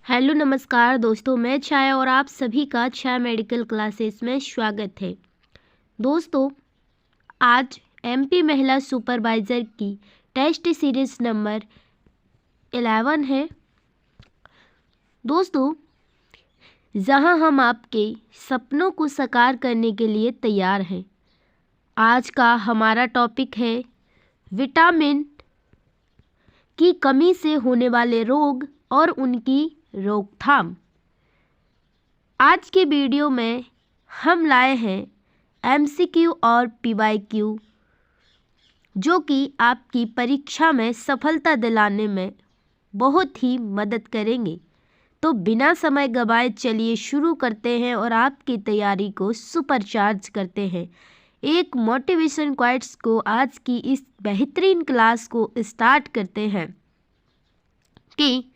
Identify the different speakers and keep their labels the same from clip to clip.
Speaker 1: Hello नमस्कार दोस्तों, मैं छाया और आप सभी का छाया मेडिकल क्लासेस में स्वागत है। दोस्तों, आज एमपी महिला सुपरवाइज़र की टेस्ट सीरीज नंबर 11 है। दोस्तों, जहां हम आपके सपनों को साकार करने के लिए तैयार हैं। आज का हमारा टॉपिक है विटामिन की कमी से होने वाले रोग और उनकी रोकथाम। आज के वीडियो में हम लाए हैं एमसीक्यू और पीवाईक्यू, जो कि आपकी परीक्षा में सफलता दिलाने में बहुत ही मदद करेंगे। तो बिना समय गवाए चलिए शुरू करते हैं और आपकी तैयारी को सुपरचार्ज करते हैं। एक मोटिवेशन क्वाइट्स को आज की इस बेहतरीन क्लास को स्टार्ट करते हैं कि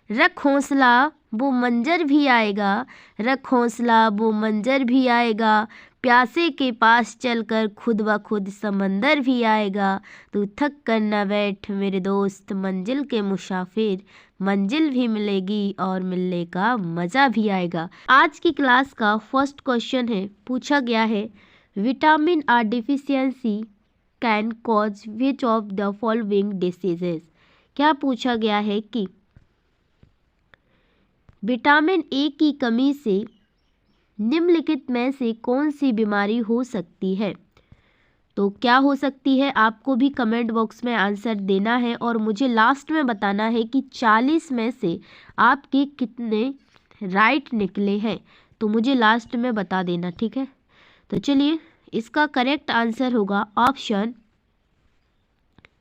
Speaker 1: रख हौसला वो मंजर भी आएगा, रख हौसला वो मंजर भी आएगा, प्यासे के पास चलकर खुद ब खुद समंदर भी आएगा। तू थक कर न बैठ मेरे दोस्त, मंजिल के मुसाफिर, मंजिल भी मिलेगी और मिलने का मज़ा भी आएगा। आज की क्लास का फर्स्ट क्वेश्चन है, पूछा गया है vitamin R deficiency can cause which of the following diseases. क्या पूछा गया है कि विटामिन ए की कमी से निम्नलिखित में से कौन सी बीमारी हो सकती है। तो क्या हो सकती है, आपको भी कमेंट बॉक्स में आंसर देना है और मुझे लास्ट में बताना है कि 40 में से आपके कितने राइट निकले हैं। तो मुझे लास्ट में बता देना, ठीक है। तो चलिए, इसका करेक्ट आंसर होगा ऑप्शन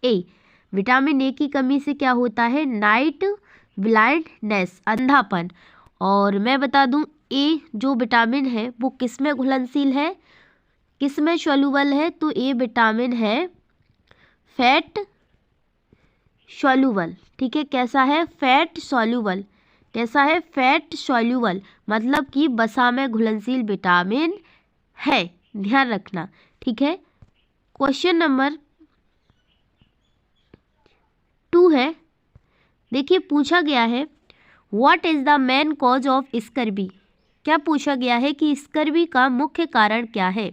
Speaker 1: ए। विटामिन ए की कमी से क्या होता है, नाइट ब्लाइंडनेस, अंधापन। और मैं बता दूं, ए जो विटामिन है वो किस में घुलनशील है, किस में सॉल्युबल है। तो ए विटामिन है फैट सॉल्युबल, ठीक है। कैसा है, फैट सॉल्युबल। कैसा है, फैट सॉल्युबल, मतलब कि वसा में घुलनशील विटामिन है, ध्यान रखना, ठीक है। क्वेश्चन नंबर 2 है, देखिए पूछा गया है what is the main cause of scurvy. क्या पूछा गया है कि स्कर्वी का मुख्य कारण क्या है।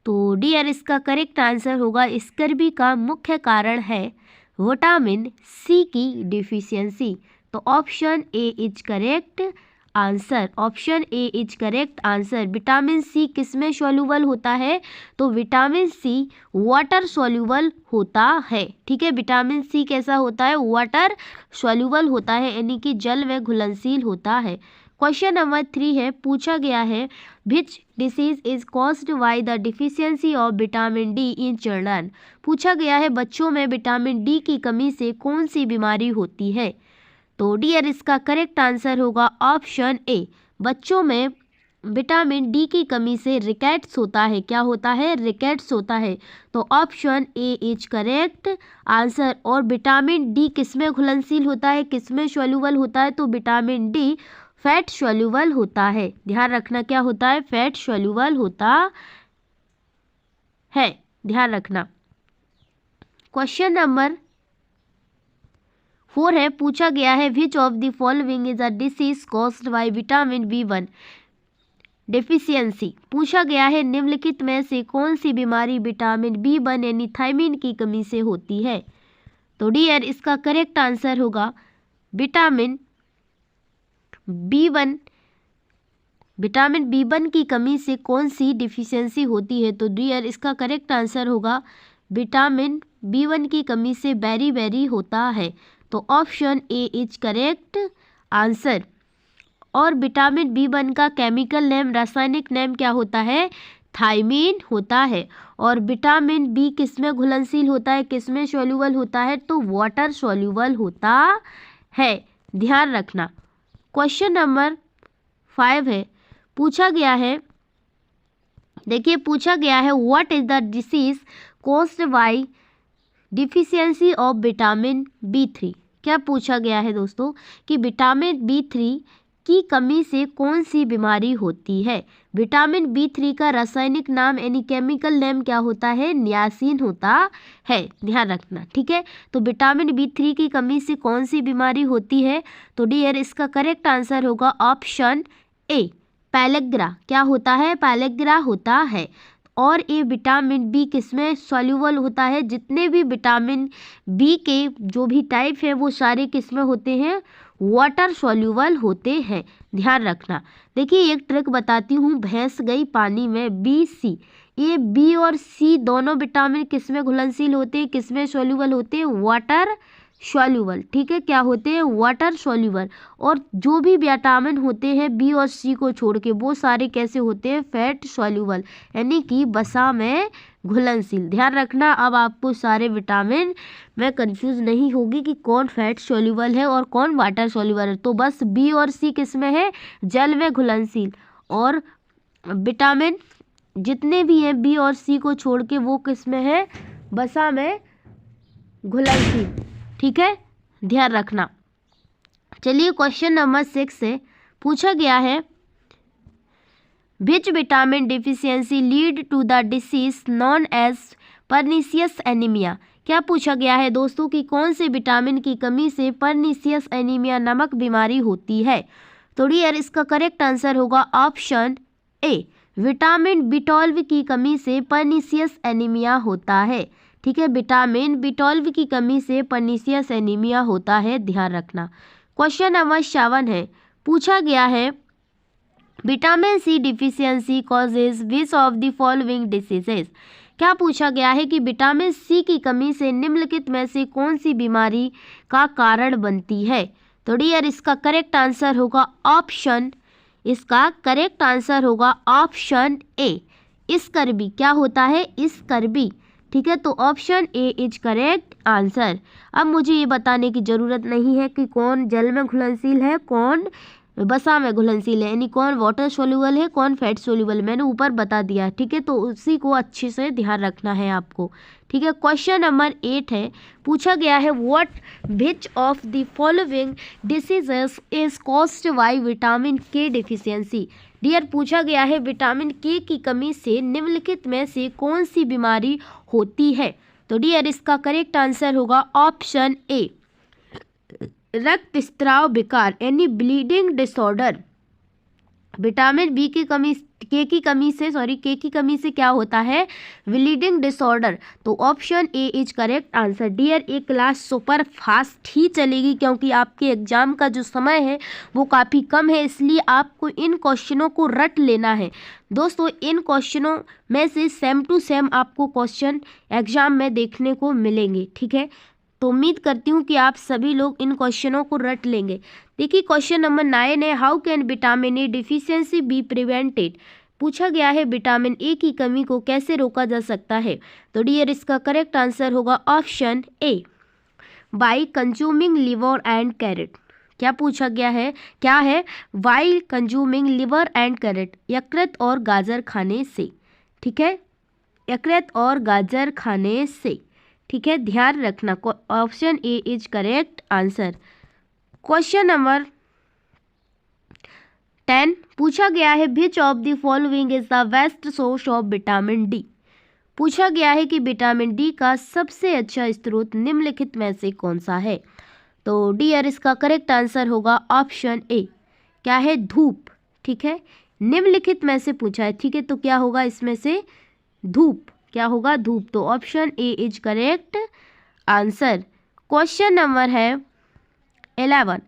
Speaker 1: तो डियर, इसका करेक्ट आंसर होगा स्कर्वी का मुख्य कारण है विटामिन सी की डिफिशियंसी। तो option A is correct answer, option A is correct answer. Vitamin C किस में सॉल्युबल होता है, तो विटामिन सी वाटर सॉल्युबल होता है, ठीक है। विटामिन सी कैसा होता है, वाटर सॉल्युबल होता है, यानी कि जल में घुलनशील होता है। क्वेश्चन नंबर 3 है, पूछा गया है which disease is caused by the deficiency of vitamin D in children. पूछा गया है बच्चों में विटामिन डी की कमी से कौन सी बीमारी होती है। तो डियर, इसका करेक्ट आंसर होगा ऑप्शन ए। बच्चों में विटामिन डी की कमी से रिकेट्स होता है। क्या होता है, रिकेट्स होता है। तो option A is correct answer. और विटामिन डी किस में घुलनशील होता है, किस में सॉल्युबल होता है, तो विटामिन डी फैट सॉल्युबल होता है। ध्यान रखना, क्या होता है, फैट सॉल्युबल होता है, ध्यान रखना। क्वेश्चन नंबर 4 है, पूछा गया है which of the following is a disease caused by vitamin B1 deficiency. पूछा गया है निम्नलिखित में से कौन सी बीमारी विटामिन बी1 यानी थायमिन की कमी से होती है। तो डियर, इसका करेक्ट आंसर होगा विटामिन बी1। विटामिन बी1 की कमी से कौन सी डिफिशियंसी होती है। तो डियर, इसका करेक्ट आंसर होगा विटामिन बी1 की कमी से बेरी होता है। तो option A is correct answer. और विटामिन बी1 का केमिकल नेम, रासायनिक नेम क्या होता है, थायमीन होता है। और विटामिन बी किस में घुलनशील होता है, किस में सॉल्युबल होता है, तो वाटर सॉल्युबल होता है, ध्यान रखना। क्वेश्चन नंबर 5 है, पूछा गया है, देखिए पूछा गया है what is the disease caused by deficiency of vitamin B3. क्या पूछा गया है दोस्तों कि विटामिन बी3 की कमी से कौन सी बीमारी होती है? विटामिन B3 का रासायनिक नाम यानी केमिकल नेम क्या होता है? नियासिन होता है, ध्यान रखना, ठीक है। तो विटामिन B3 की कमी से कौन सी बीमारी होती है? तो डियर इसका करेक्ट आंसर होगा ऑप्शन ए, पैलेग्रा। क्या होता है? पैलेग्रा होता है। और ये विटामिन बी किसमें सॉल्यूबल होता है? जितने भी विटामिन बी के जो भी टाइप है वो सारे किसमें होते हैं? वाटर सॉल्यूबल होते हैं, ध्यान रखना। देखिए एक ट्रिक बताती हूँ, भैंस गई पानी में, बी सी, ये बी और सी दोनों विटामिन किसमें घुलनशील होते हैं? किसमें सॉल्यूबल होते हैं? वाटर सॉल्यूबल, ठीक है। क्या होते हैं? Water soluble. और जो भी विटामिन होते हैं बी और सी को छोड़ के वो सारे कैसे होते हैं? फैट सॉल्यूबल, यानी कि वसा में घुलनशील। ध्यान रखना, अब आपको सारे विटामिन में कंफ्यूज नहीं होगी कि कौन फैट सॉल्यूबल है और कौन वाटर सॉल्यूबल है। तो बस बी और सी किसमें है? जल में घुलनशील। और विटामिन जितने भी हैं बी और सी को छोड़ के वो किसमें है? वसा में घुलनशील, ठीक है, ध्यान रखना। चलिए क्वेश्चन नंबर 6 से पूछा गया है, which vitamin deficiency lead to the disease known as pernicious anaemia. क्या पूछा गया है दोस्तों कि कौन से विटामिन की कमी से पर्नीशियस एनीमिया नामक बीमारी होती है? तो डियर इसका करेक्ट आंसर होगा ऑप्शन ए, विटामिन B12 की कमी से पर्नीशियस एनीमिया होता है, ठीक है। विटामिन B12 की कमी से पर्नीशियस एनीमिया होता है, ध्यान रखना। क्वेश्चन नंबर 7 है, पूछा गया है, vitamin C deficiency causes which of the following diseases. क्या पूछा गया है कि विटामिन सी की कमी से निम्नलिखित में से कौन सी बीमारी का कारण बनती है? तो डियर इसका करेक्ट आंसर होगा ऑप्शन, इसका करेक्ट आंसर होगा ऑप्शन ए, स्कर्वी। क्या होता है? स्कर्वी, ठीक है। तो option A is correct answer. अब मुझे ये बताने की ज़रूरत नहीं है कि कौन जल में घुलनशील है, कौन वसा में घुलनशील है, यानी कौन वाटर सोल्यूबल है, कौन फैट सोल्यूबल, मैंने ऊपर बता दिया, ठीक है। तो उसी को अच्छे से ध्यान रखना है आपको, ठीक है। क्वेश्चन नंबर 8 है, पूछा गया है, what which of the following diseases is caused bye vitamin के डिफिशियंसी। डियर पूछा गया है, विटामिन के की कमी से निम्नलिखित में से कौन सी बीमारी होती है? तो डियर इसका करेक्ट आंसर होगा ऑप्शन ए, रक्तस्राव विकार यानी ब्लीडिंग डिसऑर्डर। विटामिन बी की कमी, के की कमी से क्या होता है? Bleeding disorder. तो option A is correct answer. Dear एक क्लास सुपर फास्ट ही चलेगी क्योंकि आपके एग्जाम का जो समय है वो काफ़ी कम है, इसलिए आपको इन क्वेश्चनों को रट लेना है दोस्तों। इन क्वेश्चनों में से सेम टू सेम आपको क्वेश्चन एग्जाम में देखने को मिलेंगे, ठीक है। तो उम्मीद करती हूँ कि आप सभी लोग इन क्वेश्चनों को रट लेंगे। देखिए क्वेश्चन नंबर 9 है, how can vitamin A deficiency be prevented. पूछा गया है विटामिन ए की कमी को कैसे रोका जा सकता है? तो डियर इसका करेक्ट आंसर होगा option A, bye consuming liver and carrot. क्या पूछा गया है? क्या है? Bye consuming liver and carrot, यकृत और गाजर खाने से, ठीक है, यकृत और गाजर खाने से, ठीक है, ध्यान रखना। Option A is correct answer. Question number 10 पूछा गया है, which of the following is the best source of vitamin D. पूछा गया है कि विटामिन डी का सबसे अच्छा स्रोत निम्नलिखित में से कौन सा है? तो डियर इसका करेक्ट आंसर होगा ऑप्शन ए, क्या है? धूप, ठीक है। निम्नलिखित में से पूछा है, ठीक है, तो क्या होगा इसमें से? धूप, क्या होगा? धूप। तो option A is correct answer. Question number है 11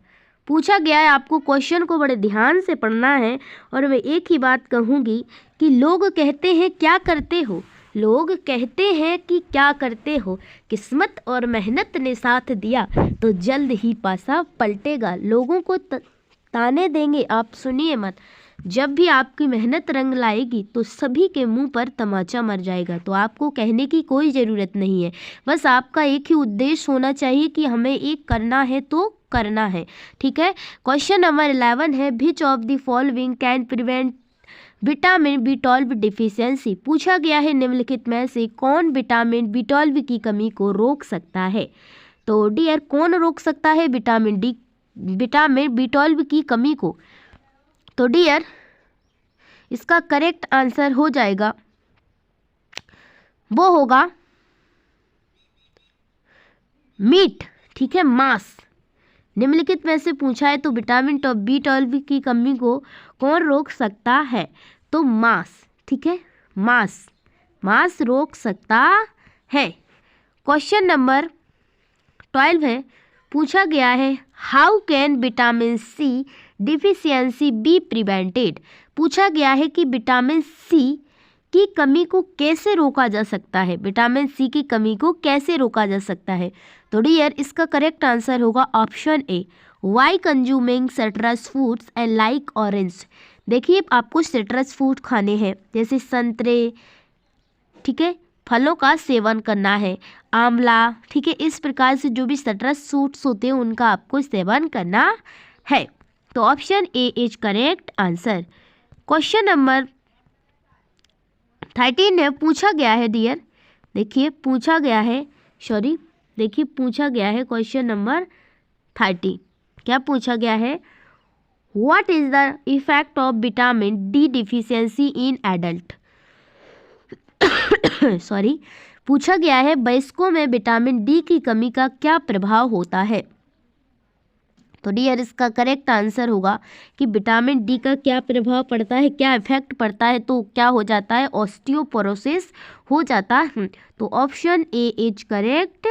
Speaker 1: पूछा गया है, आपको क्वेश्चन को बड़े ध्यान से पढ़ना है और मैं एक ही बात कहूँगी कि लोग कहते हैं क्या करते हो, लोग कहते हैं कि क्या करते हो, किस्मत और मेहनत ने साथ दिया तो जल्द ही पासा पलटेगा। लोगों को ताने देंगे आप, सुनिए मत। जब भी आपकी मेहनत रंग लाएगी तो सभी के मुंह पर तमाचा मर जाएगा। तो आपको कहने की कोई ज़रूरत नहीं है, बस आपका एक ही उद्देश्य होना चाहिए कि हमें एक करना है तो करना है, ठीक है। क्वेश्चन नंबर 11 है, which of the following can prevent vitamin B12 deficiency. पूछा गया है निम्नलिखित में से कौन विटामिन B12 की कमी को रोक सकता है? तो डियर कौन रोक सकता है विटामिन B12 की कमी को? तो डियर इसका करेक्ट आंसर हो जाएगा, वो होगा मीट, ठीक है, मांस। निम्नलिखित में से पूछा है तो विटामिन B12 की कमी को कौन रोक सकता है? तो मांस, ठीक है, मांस रोक सकता है। क्वेश्चन नंबर 12 है, पूछा गया है how can vitamin C deficiency be prevented. पूछा गया है कि विटामिन C की कमी को कैसे रोका जा सकता है, विटामिन C की कमी को कैसे रोका जा सकता है? तो डियर इसका करेक्ट आंसर होगा option A, by consuming citrus foods and like orange. देखिए आपको सिट्रस फूड खाने हैं जैसे संतरे, ठीक है, फलों का सेवन करना है, आंवला, ठीक है, इस प्रकार से जो भी सिट्रस फ्रूट्स होते हैं उनका आपको सेवन करना है। तो option A is correct answer. Question number 13 है, पूछा गया है डियर, देखिए पूछा गया है, पूछा गया है क्वेश्चन नंबर 30। क्या पूछा गया है? What is the effect of vitamin D deficiency in adult. पूछा गया है वयस्कों में विटामिन डी की कमी का क्या प्रभाव होता है? तो डियर इसका करेक्ट आंसर होगा कि विटामिन डी का क्या प्रभाव पड़ता है, क्या इफेक्ट पड़ता है, तो क्या हो जाता है, ऑस्टियोपोरोसिस हो जाता है। तो option A is correct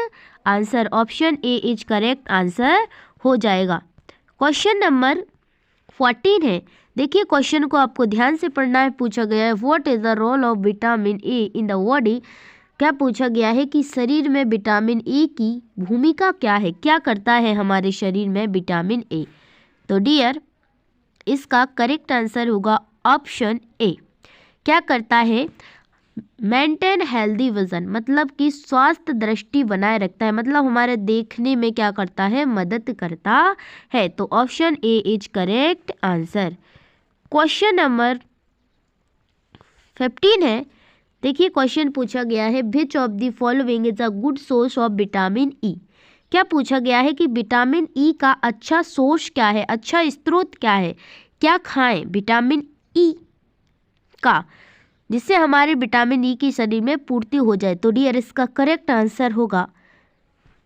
Speaker 1: answer, option A is correct answer हो जाएगा। क्वेश्चन नंबर 14 है, देखिए क्वेश्चन को आपको ध्यान से पढ़ना है। पूछा गया है what is the role of vitamin A in the body. क्या पूछा गया है कि शरीर में विटामिन ए की भूमिका क्या है, क्या करता है हमारे शरीर में विटामिन ए? तो डियर इसका करेक्ट आंसर होगा ऑप्शन ए, क्या करता है, मेंटेन हेल्दी विजन, मतलब कि स्वास्थ्य दृष्टि बनाए रखता है, मतलब हमारे देखने में क्या करता है, मदद करता है। तो option A is correct answer. Question number 15 है, देखिए क्वेश्चन पूछा गया है which of the following is a good source of vitamin ई। क्या पूछा गया है कि विटामिन ई का अच्छा सोर्स क्या है, अच्छा स्रोत क्या है, क्या खाएं विटामिन ई का जिससे हमारे विटामिन ई की शरीर में पूर्ति हो जाए? तो डियर इसका करेक्ट आंसर होगा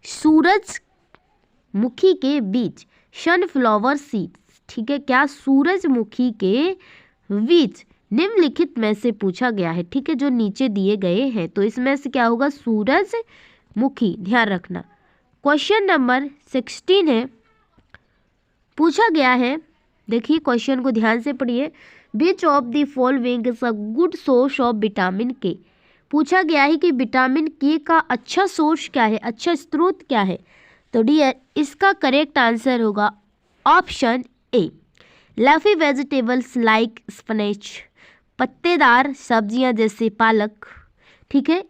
Speaker 1: सूरजमुखी के बीज, सनफ्लावर सीड्स, ठीक है, क्या सूरजमुखी के बीज निम्नलिखित में से पूछा गया है, ठीक है, जो नीचे दिए गए हैं, तो इसमें से क्या होगा, सूरजमुखी, ध्यान रखना। क्वेश्चन नंबर 16 है, पूछा गया है, देखिए क्वेश्चन को ध्यान से पढ़िए, विच of the following is a good source of vitamin के। पूछा गया है कि विटामिन के का अच्छा सोर्स क्या है, अच्छा स्रोत क्या है? तो डियर इसका करेक्ट आंसर होगा option A, leafy vegetables like spinach, पत्तेदार सब्जियां जैसे पालक, ठीक है,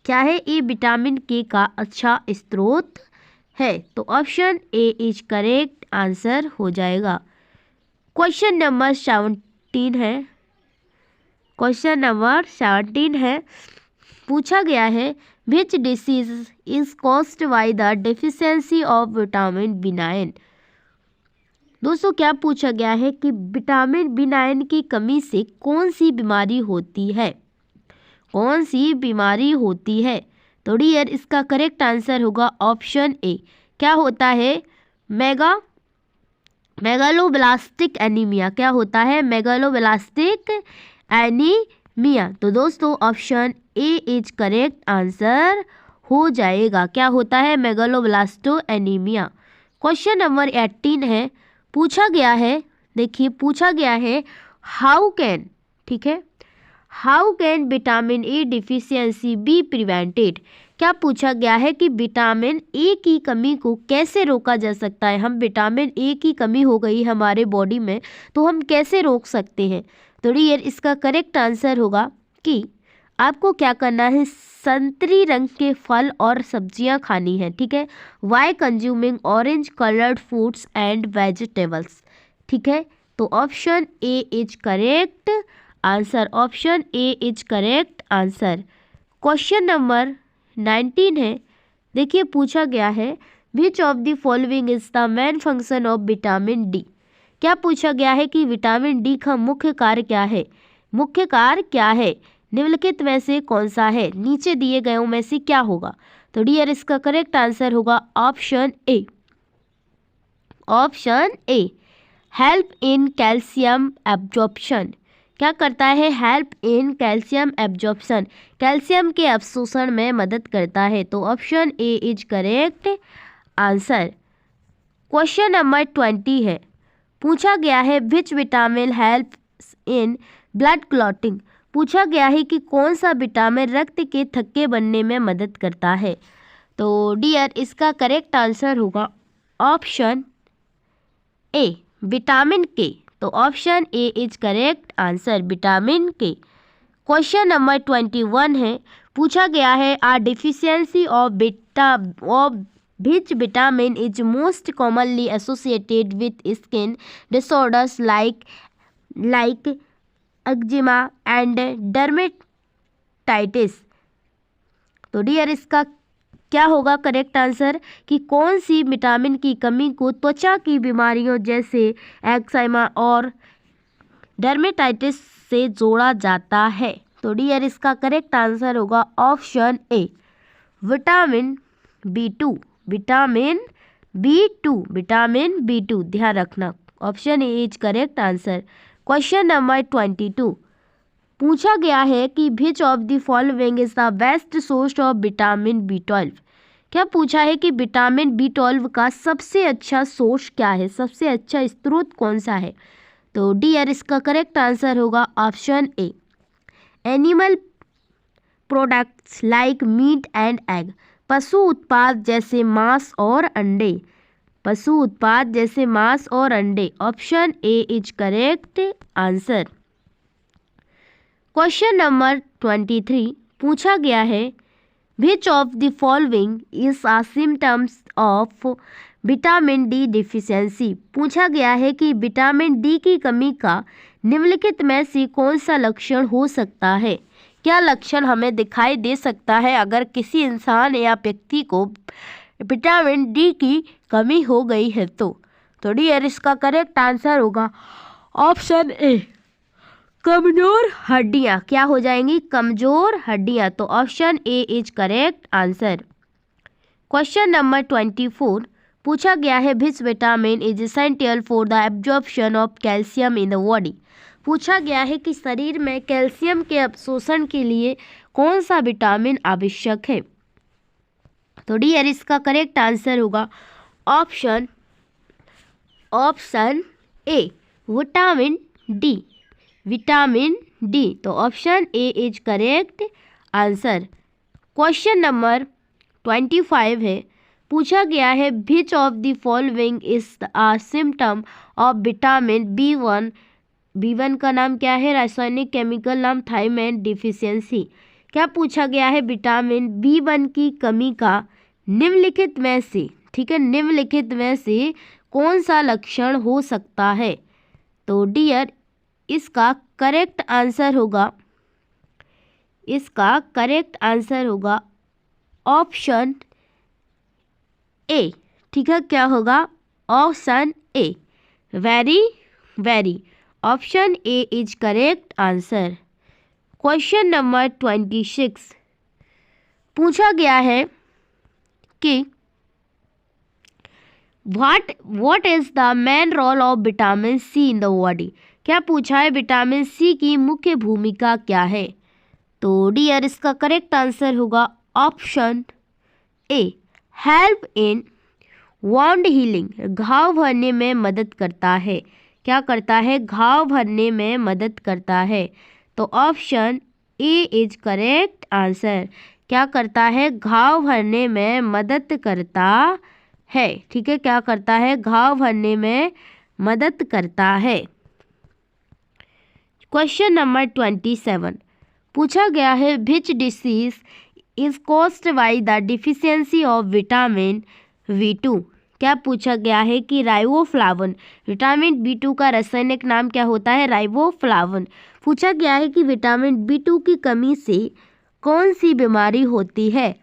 Speaker 1: क्या है, ये विटामिन के का अच्छा स्रोत है। तो option A is correct answer हो जाएगा। क्वेश्चन नंबर 17 है, क्वेश्चन नंबर 17 है, पूछा गया है which disease is caused by the deficiency of vitamin B9। दोस्तों क्या पूछा गया है कि विटामिन B9 की कमी से कौन सी बीमारी होती है, कौन सी बीमारी होती है? तो डियर इसका करेक्ट आंसर होगा ऑप्शन ए, क्या होता है, मेगालोब्लास्टिक एनीमिया। क्या होता है, मेगालोब्लास्टिक एनीमिया। तो दोस्तों option A is correct answer हो जाएगा, क्या होता है, मेगालोब्लास्टो एनीमिया। क्वेश्चन नंबर 18 है, पूछा गया है, देखिए पूछा गया है हाउ कैन, ठीक है, how can vitamin A deficiency be prevented. क्या पूछा गया है कि विटामिन ए की कमी को कैसे रोका जा सकता है? हम विटामिन ए की कमी हो गई हमारे बॉडी में तो हम कैसे रोक सकते हैं? तो डियर इसका करेक्ट आंसर होगा कि आपको क्या करना है, संतरी रंग के फल और सब्जियां खानी है, ठीक है, by consuming orange coloured foods and vegetables, ठीक है। तो option A is correct answer, option A is correct answer. Question number 19 है, देखिए पूछा गया है which of the following is the main function of vitamin D. क्या पूछा गया है कि विटामिन डी का मुख्य कार्य क्या है? मुख्य कार्य क्या है? निम्नलिखित में से कौन सा है? नीचे दिए गयों में से क्या होगा? तो डियर इसका करेक्ट आंसर होगा option A. Option A, help in calcium absorption. क्या करता है? Help in calcium absorption, calcium के अवशोषण में मदद करता है। तो option A is correct answer. Question number 20 है, पूछा गया है which vitamin help in blood clotting. पूछा गया है कि कौन सा विटामिन रक्त के थक्के बनने में मदद करता है। तो डियर इसका करेक्ट आंसर होगा ऑप्शन ए, विटामिन के। तो option A is correct answer, vitamin K. Question number 21 है, पूछा गया है a deficiency of which vitamin is most commonly associated with skin disorders like eczema and dermatitis। तो dear इसका क्या होगा करेक्ट आंसर कि कौन सी विटामिन की कमी को त्वचा की बीमारियों जैसे एक्जिमा और डर्मेटाइटिस से जोड़ा जाता है। तो डियर इसका करेक्ट आंसर होगा option A, vitamin B2। Vitamin B2, vitamin B2 ध्यान रखना, option A is correct answer. Question number 22, पूछा गया है कि विच of the following is the best source of vitamin B12। क्या पूछा है कि विटामिन B12 का सबसे अच्छा सोर्स क्या है, सबसे अच्छा स्रोत कौन सा है। तो डियर इसका करेक्ट आंसर होगा option A, animal products like meat and egg, पशु उत्पाद जैसे मांस और अंडे, पशु उत्पाद जैसे मांस और अंडे। Option A is correct answer. Question number 23, पूछा गया है which of the following is a symptoms of vitamin D deficiency. पूछा गया है कि विटामिन डी की कमी का निम्नलिखित में से कौन सा लक्षण हो सकता है। क्या लक्षण हमें दिखाई दे सकता है अगर किसी इंसान या व्यक्ति को विटामिन डी की कमी हो गई है। तो डियर इसका करेक्ट आंसर होगा ऑप्शन ए, कमजोर हड्डियां। क्या हो जाएंगी? कमजोर हड्डियां। तो option A is correct answer. Question number 24, पूछा गया है which vitamin is essential for the absorption of calcium in the body. पूछा गया है कि शरीर में कैल्शियम के अवशोषण के लिए कौन सा विटामिन आवश्यक है। तो डियर इसका करेक्ट आंसर होगा option A, vitamin D. Vitamin D. तो option A is correct answer. Question number 25 है, पूछा गया है which of the following is a symptom of vitamin B1। B1 का नाम क्या है? रासायनिक केमिकल नाम थायमाइन डिफिशियंसी। क्या पूछा गया है? विटामिन B1 की कमी का निम्नलिखित में से, ठीक है, निम्नलिखित में से कौन सा लक्षण हो सकता है। तो डियर इसका करेक्ट आंसर होगा, इसका करेक्ट आंसर होगा ऑप्शन ए, ठीक है, क्या होगा? Option A, very. Option A is correct answer. Question number 26, पूछा गया है कि what is the main role of vitamin C in the body. क्या पूछा है? विटामिन सी की मुख्य भूमिका क्या है। तो डियर इसका करेक्ट आंसर होगा option A, help in wound healing, घाव भरने में मदद करता है। क्या करता है? घाव भरने में मदद करता है। तो option A is correct answer. क्या करता है? घाव भरने में मदद करता है, ठीक है, क्या करता है? घाव भरने में मदद करता है। क्वेश्चन नंबर 27, पूछा गया है which disease is caused by the deficiency of vitamin B2। क्या पूछा गया है कि राइबोफ्लाविन, विटामिन B2 का रासायनिक नाम क्या होता है? राइबोफ्लाविन। पूछा गया है कि विटामिन B2 की कमी से कौन सी बीमारी होती है।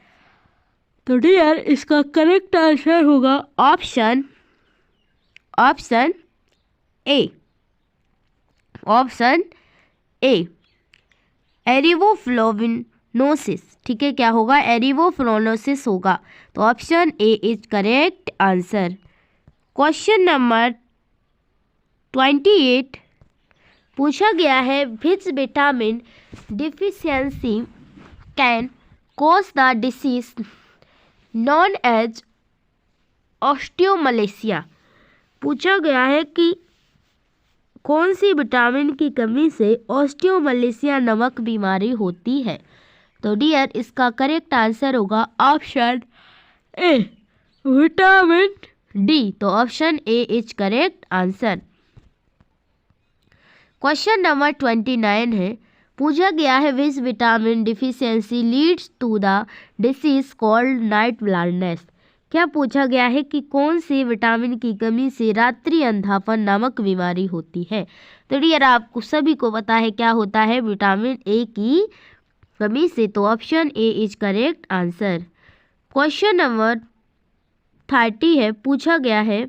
Speaker 1: तो डियर इसका करेक्ट आंसर होगा option A, option A ariboflavinosis. ठीक है, क्या होगा? एरिवोफ्लोविनोसिस होगा। तो option A is correct answer. Question number 28 पूछा गया है, which vitamin deficiency can cause the disease known as osteomalacia. पूछा गया है कि कौन सी विटामिन की कमी से ऑस्टियोमलेशिया नामक बीमारी होती है। तो डियर इसका करेक्ट आंसर होगा ऑप्शन ए विटामिन डी। तो option A is correct answer. Question number 29 है, पूछा गया है which vitamin deficiency leads to the disease called night blindness. क्या पूछा गया है कि कौन सी विटामिन की कमी से रात्रि अंधापन नामक बीमारी होती है। तो डियर आपको सभी को पता है क्या होता है, विटामिन ए की कमी से। तो option A is correct answer. Question number 30 है, पूछा गया है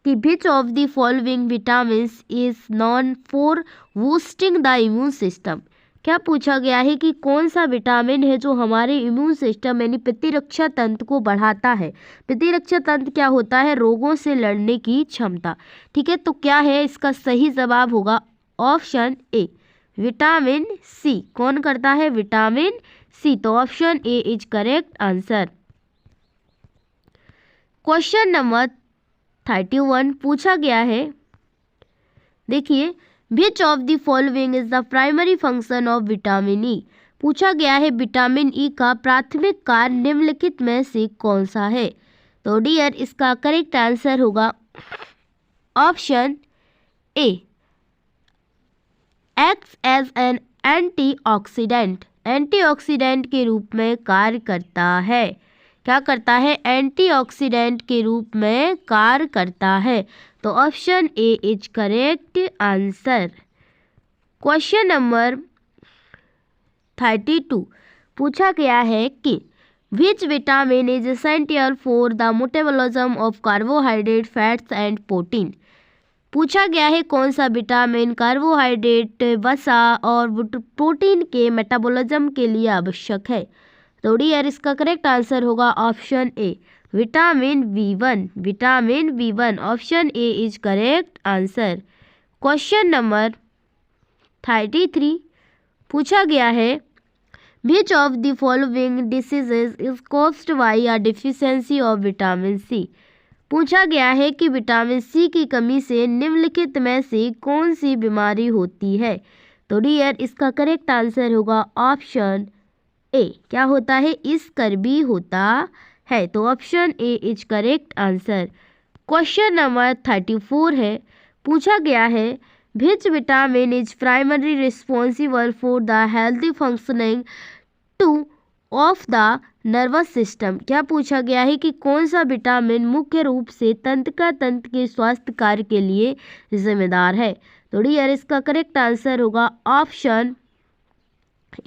Speaker 1: कि विच of the following vitamins is non for boosting the immune system. क्या पूछा गया है कि कौन सा विटामिन है जो हमारे इम्यून सिस्टम यानी प्रतिरक्षा तंत्र को बढ़ाता है। प्रतिरक्षा तंत्र क्या होता है? रोगों से लड़ने की क्षमता। ठीक है, तो क्या है इसका सही जवाब होगा ऑप्शन ए विटामिन सी। कौन करता है? Vitamin C. तो option A is correct answer. Question number 31 पूछा गया है, देखिए which of the following is the primary function of vitamin E. पूछा गया है विटामिन ई का प्राथमिक कार्य निम्नलिखित में से कौन सा है। तो डियर इसका करेक्ट आंसर होगा option A acts as an antioxidant. Antioxidant के रूप में कार्य करता है। क्या करता है? एंटीऑक्सीडेंट के रूप में कार्य करता है। तो option A is correct answer. Question number 32 पूछा गया है कि which vitamin is essential for the metabolism of carbohydrate, fats and protein. पूछा गया है कौन सा विटामिन कार्बोहाइड्रेट, वसा और प्रोटीन के मेटाबॉलिज्म के लिए आवश्यक है। तो डियर इसका करेक्ट आंसर होगा option A vitamin B1. Vitamin B1 option A is correct answer. Question number 33 पूछा गया है which of the following diseases is caused by a deficiency of vitamin C. पूछा गया है कि विटामिन सी की कमी से निम्नलिखित में से कौन सी बीमारी होती है। तो डियर इसका करेक्ट आंसर होगा ऑप्शन ए। क्या होता है? स्कर्वी होता है। तो option A is correct answer. Question number 34 है, पूछा गया है which vitamin is primary responsible for the healthy functioning two of the nervous system. क्या पूछा गया है कि कौन सा विटामिन मुख्य रूप से तंत्रिका तंत्र के स्वास्थ्य कार्य के लिए जिम्मेदार है। तो डियर इसका करेक्ट आंसर होगा ऑप्शन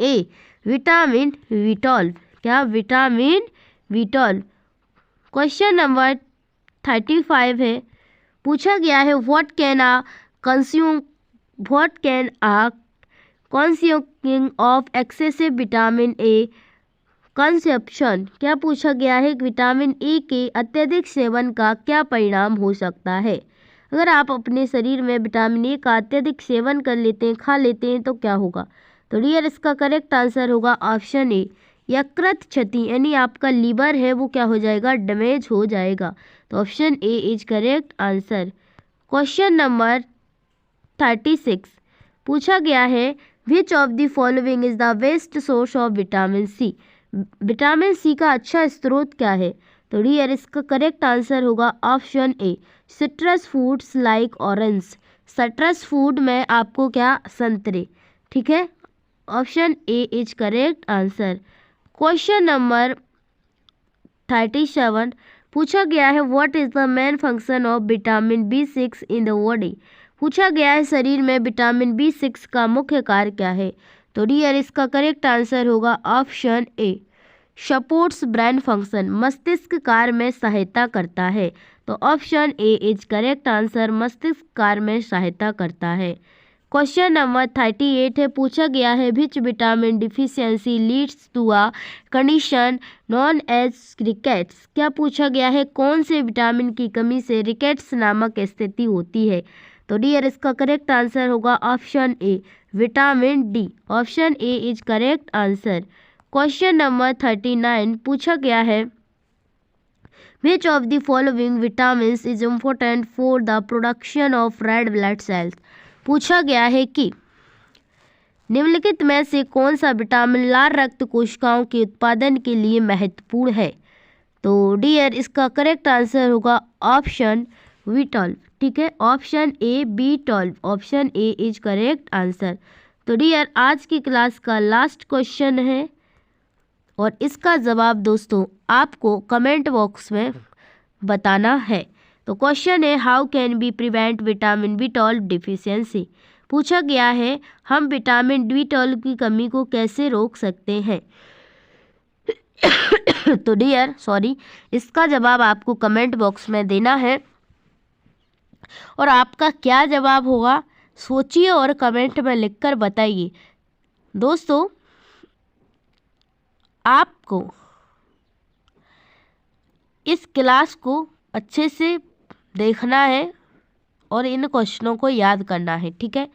Speaker 1: ए विटामिन बी12। क्या? Vitamin B12. क्वेश्चन नंबर 35 है, पूछा गया है what can consuming of excessive vitamin A consumption. क्या पूछा गया है विटामिन ए के अत्यधिक सेवन का क्या परिणाम हो सकता है। अगर आप अपने शरीर में विटामिन ए का अत्यधिक सेवन कर लेते हैं, खा लेते हैं, तो क्या होगा। तो डियर इसका करेक्ट आंसर होगा ऑप्शन ए यकृत क्षति, यानी आपका लीवर है वो क्या हो जाएगा? डैमेज हो जाएगा। तो option A is correct answer. Question number 36 पूछा गया है which of the following is the best source of vitamin C. Vitamin C का अच्छा स्रोत क्या है। तो डियर इसका करेक्ट आंसर होगा option A citrus foods like orange. Citrus food में आपको क्या? संतरे। ठीक है, option A is correct answer. Question number 37 पूछा गया है what is the main function of vitamin बी6 इन द बॉडी। पूछा गया है शरीर में विटामिन बी6 का मुख्य कार्य क्या है। तो डियर इसका करेक्ट आंसर होगा ऑप्शन ए सपोर्ट्स ब्रेन फंक्शन, मस्तिष्क कार्य में सहायता करता है। तो option A is correct answer, मस्तिष्क कार्य में सहायता करता है। क्वेश्चन नंबर 38 है, पूछा गया है which vitamin deficiency leads to a condition known as rickets. क्या पूछा गया है, कौन से विटामिन की कमी से रिकेट्स नामक स्थिति होती है। तो डियर इसका करेक्ट आंसर होगा option A vitamin D. Option A is correct answer. Question number 39 पूछा गया है which of the following vitamins is important for the production of red blood cells। पूछा गया है कि निम्नलिखित में से कौन सा विटामिन लाल रक्त कोशिकाओं के उत्पादन के लिए महत्वपूर्ण है। तो डियर इसका करेक्ट आंसर होगा ऑप्शन B12। ठीक है, option A B12, option A is correct answer. तो डियर आज की क्लास का लास्ट क्वेश्चन है और इसका जवाब दोस्तों आपको कमेंट बॉक्स में बताना है। तो क्वेश्चन है how can be prevent vitamin B12 deficiency. पूछा गया है हम विटामिन B12 की कमी को कैसे रोक सकते हैं। तो डियर इसका जवाब आपको कमेंट बॉक्स में देना है और आपका क्या जवाब होगा सोचिए और कमेंट में लिखकर बताइए। दोस्तों आपको इस क्लास को अच्छे से देखना है और इन क्वेश्चनों को याद करना है। ठीक है,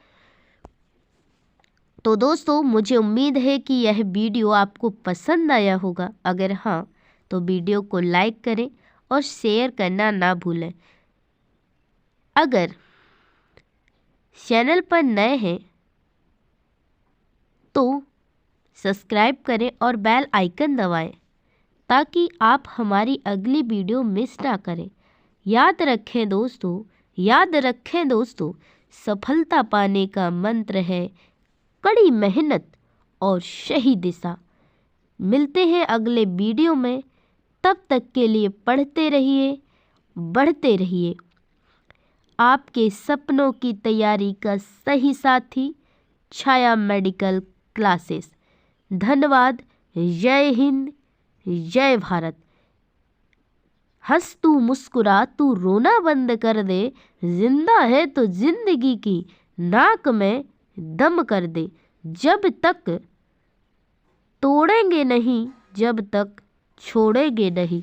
Speaker 1: तो दोस्तों मुझे उम्मीद है कि यह वीडियो आपको पसंद आया होगा। अगर हाँ तो वीडियो को लाइक करें और शेयर करना ना भूलें। अगर चैनल पर नए हैं तो सब्सक्राइब करें और बेल आइकन दबाएं ताकि आप हमारी अगली वीडियो मिस ना करें। याद रखें दोस्तों सफलता पाने का मंत्र है कड़ी मेहनत और सही दिशा। मिलते हैं अगले वीडियो में, तब तक के लिए पढ़ते रहिए, बढ़ते रहिए। आपके सपनों की तैयारी का सही साथी छाया मेडिकल क्लासेस। धन्यवाद। जय हिंद, जय भारत। हंस तू मुस्कुरा तू रोना बंद कर दे, जिंदा है तो जिंदगी की नाक में दम कर दे। जब तक तोड़ेंगे नहीं, जब तक छोड़ेंगे नहीं।